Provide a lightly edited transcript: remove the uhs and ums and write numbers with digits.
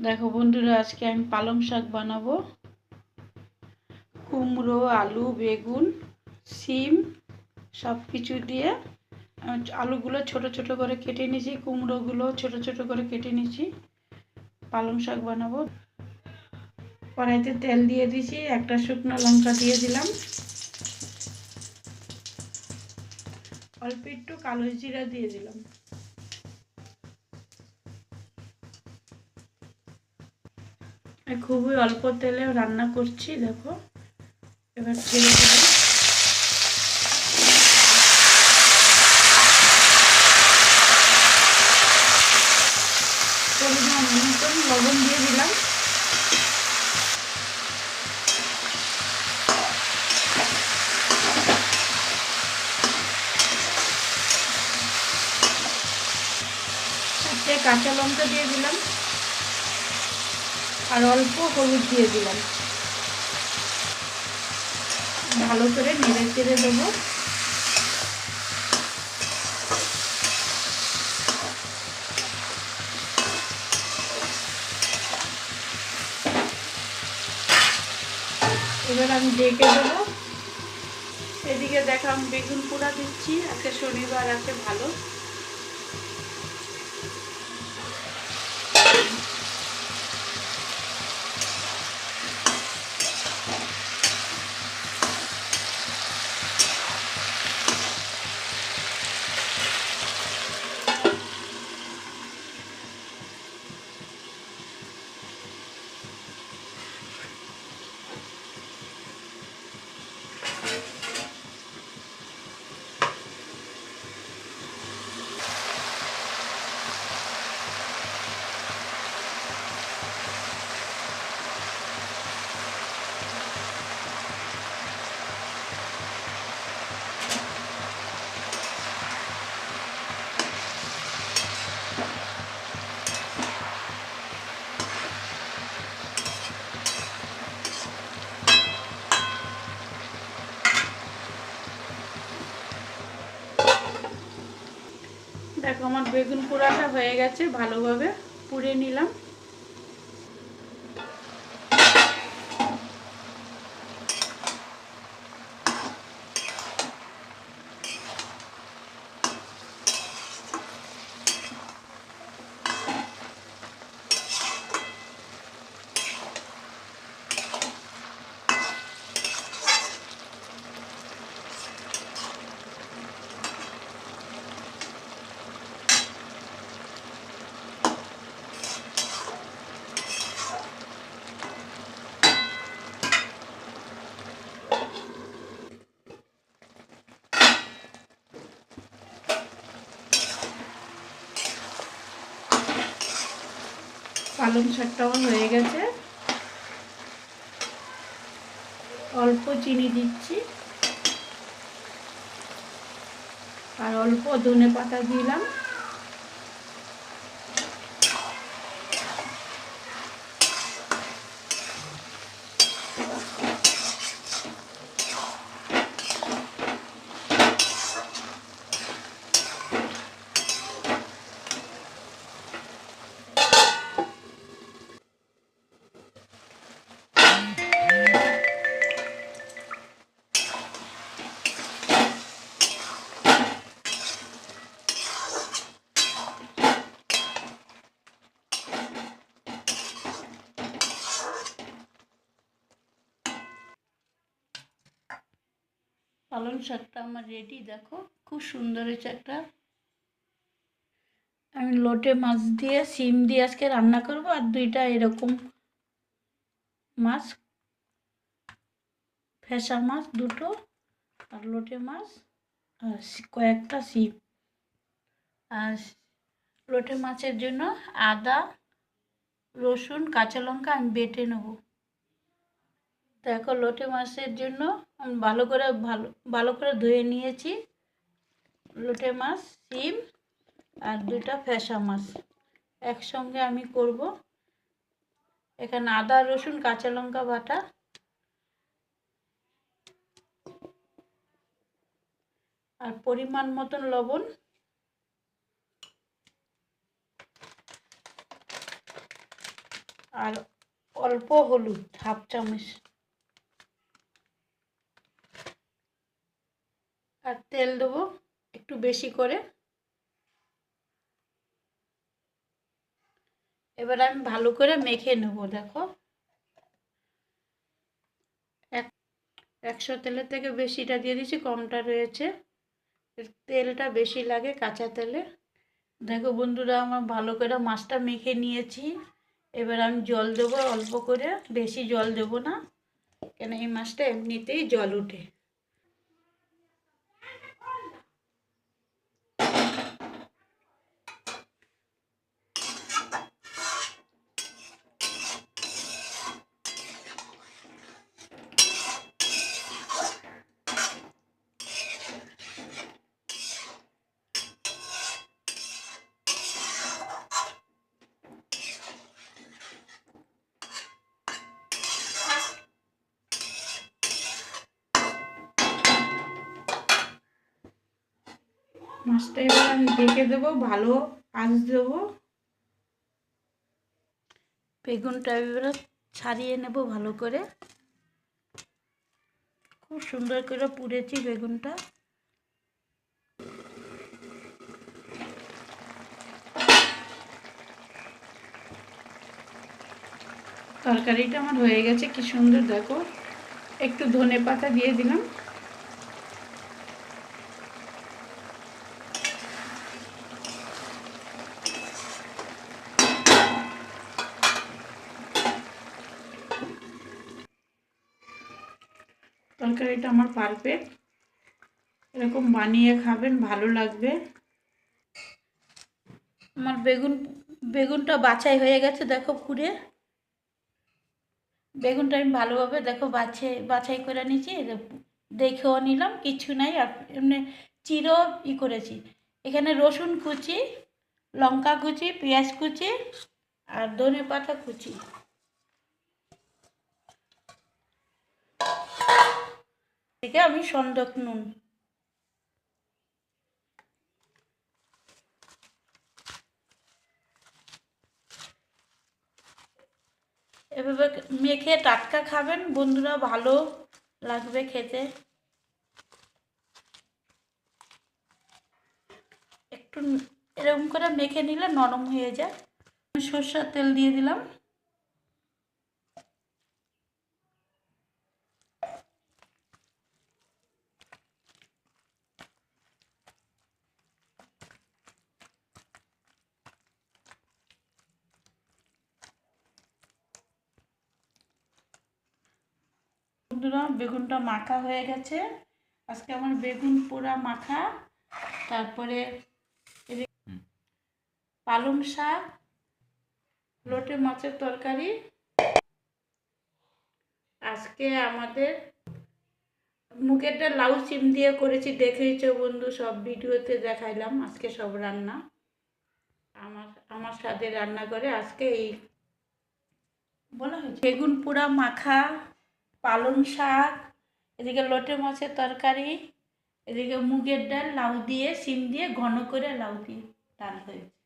দেখো বন্ধুরা, আজকে আমি পালং শাক বানাবো। কুমড়ো, আলু, বেগুন, সিম সব কিছু দিয়ে আলুগুলো ছোট ছোট করে কেটে নিয়েছি, কুমড়োগুলো ছোট ছোট করে কেটে নিয়েছি। পালং শাক বানাবো। কড়াইতে তেল দিয়ে দিয়েছি, একটা শুকনো লঙ্কা দিয়ে দিলাম, অল্প একটু কালো জিরা দিয়ে দিলাম। খুবই অল্প তেলে রান্না করছি। দেখো, এবার ছেড়ে দিলাম। পরিমাণ মতন লবণ দিয়ে দিলাম। চারটে কাঁচা লঙ্কা দিয়ে দিলাম আর অল্প হলুদ দিয়ে দিলাম। ভালো করে নেড়ে চেড়ে দেবো। এবার আমি ডেকে দেবো। এদিকে দেখো, আমি বেগুন পোড়া দিচ্ছি। আজকে শনিবার আছে, ভালো। দেখো, আমার বেগুন পোড়াটা হয়ে গেছে, ভালোভাবে পুড়ে নিলাম। পালং শাকটাও হয়ে গেছে। অল্প চিনি দিচ্ছি আর অল্প ধনে পাতা দিলাম। পালং শাকটা আমার রেডি। দেখো, খুব সুন্দর হয়েছে। একটা আমি লোটে মাছ দিয়ে সিম দিয়ে আজকে রান্না করব, আর দুইটা এরকম মাছ, ফেসা মাছ দুটো, আর লোটে মাছ, আর কয়েকটা সিম। আর লোটে মাছের জন্য আদা, রসুন, কাঁচা লঙ্কা আমি বেটে নেব। দেখো, লোটে মাছের জন্য আমি ভালো করে ধুয়ে নিয়েছি। লোটে মাছ, সিম আর দুইটা ফেসা মাছ একসঙ্গে আমি করব। এখানে আদা, রসুন, কাঁচা লঙ্কা বাটা, আর পরিমাণ মতন লবণ। আর অল্প হলুদ, হাফ চামচ, আর তেল দেবো একটু বেশি করে। এবার আমি ভালো করে মেখে নেব। দেখো 100 তেলের থেকে বেশিটা দিয়ে দিয়েছি, কমটা রয়েছে, তেলটা বেশি লাগে কাঁচা তেলে। দেখো বন্ধুরা, আমার ভালো করে মাছটা মেখে নিয়েছি। এবার আমি জল দেবো অল্প করে, বেশি জল দেবো না, কেন এই মাছটা এমনিতেই জল উঠে। মাছটা এবার আমি ঢেকে দেবো, ভালো আঁচ দেবো। বেগুনটা এবার ছাড়িয়ে নেব ভালো করে। খুব সুন্দর করে পুড়েছি বেগুনটা। তরকারিটা আমার হয়ে গেছে, কি সুন্দর দেখো। একটু ধনে পাতা দিয়ে দিলাম। তরকারিটা আমার পারফেক্ট, এরকম বানিয়ে খাবেন, ভালো লাগবে। আমার বেগুনটা বাছাই হয়ে গেছে, দেখো পুড়ে। বেগুনটা আমি ভালোভাবে দেখো বাছাই করে নিয়েছি, দেখেও নিলাম, কিছু নাই। আর এমনি চিরো করেছি। এখানে রসুন কুচি, লঙ্কা কুচি, পেঁয়াজ কুচি আর ধনে পাতা কুচি। থেকে আমি সন্দক নুন। এভাবে মেখে টাটকা খাবেন বন্ধুরা, ভালো লাগবে খেতে। একটু এরকম করে মেখে নিলে নরম হয়ে যায়। সরষের তেল দিয়ে দিলাম। বন্ধুরা, বেগুনটা মাখা হয়ে গেছে। আজকে আমার বেগুন পোড়া মাখা, তারপরে পালং শাক, লোটে মাছের তরকারি। আজকে আমাদের মুগের ডাল লাউ সিম দিয়ে করেছি, দেখেইছো বন্ধু, সব ভিডিওতে দেখাইলাম আজকে সব রান্না। আমার স্বাদে রান্না করে আজকে এই বলা হয়েছে। বেগুন পোড়া মাখা, পালং শাক, এদিকে লোটে মাছের তরকারি, এদিকে মুগের ডাল লাউ দিয়ে সিম দিয়ে ঘন করে লাউ দিয়ে ডাল হয়েছে।